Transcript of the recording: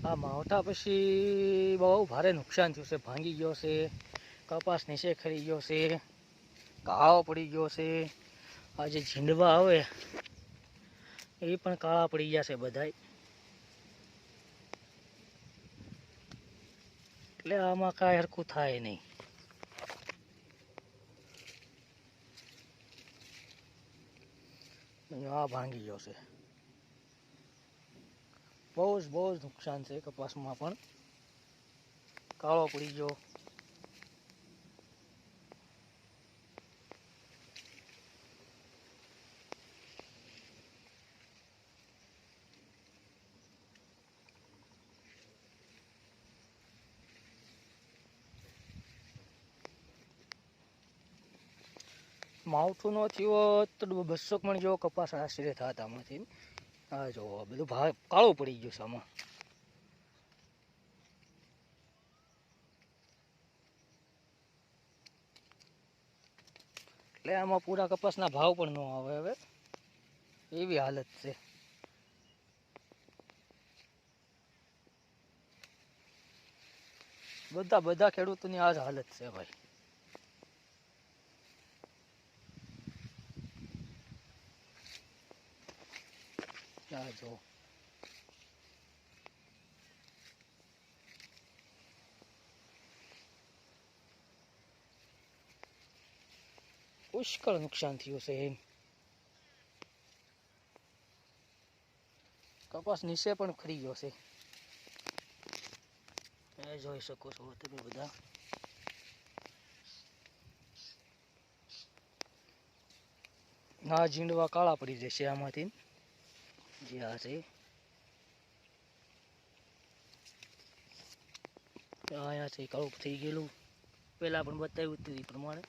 આ માવઠા પછી બહુ ભારે નુકસાન થયું છે, ભાંગી ગયો છે, કપાસ નીચે ખરી ગયો છે, ઘાવ પડી ગયો છે. આ જે ઝીંડવા આવે એ પણ કાળા પડી ગયા છે બધાય. એટલે આમાં કાંઈ હરખું થાય નહીં. આ ભાંગી ગયો છે. બહુ જ નુકસાન છે. કપાસમાં પણ કાળો પડી ગયો. માવઠું નો થયો તો 200 મણ જેવો કપાસ આશરે થતા આમાંથી. હા જો બધું કાળું પડી ગયું છે આમાં. એટલે આમાં પૂરા કપાસના ભાવ પણ ન આવે હવે, એવી હાલત છે. બધા ખેડૂતોની આ જ હાલત છે ભાઈ. આ જો પુષ્કળ નુકસાન થયું છે એમ. કપાસ નીચે પણ ખરી ગયો છે, એ જોઈ શકો છો તમે બધા. ના ઝીંડવા કાળા પડી જશે આમાંથી, જે આ છે. અહીંયા છે કાળું થઈ ગયેલું, પેલા પણ બતાવ્યું હતું એ પ્રમાણે.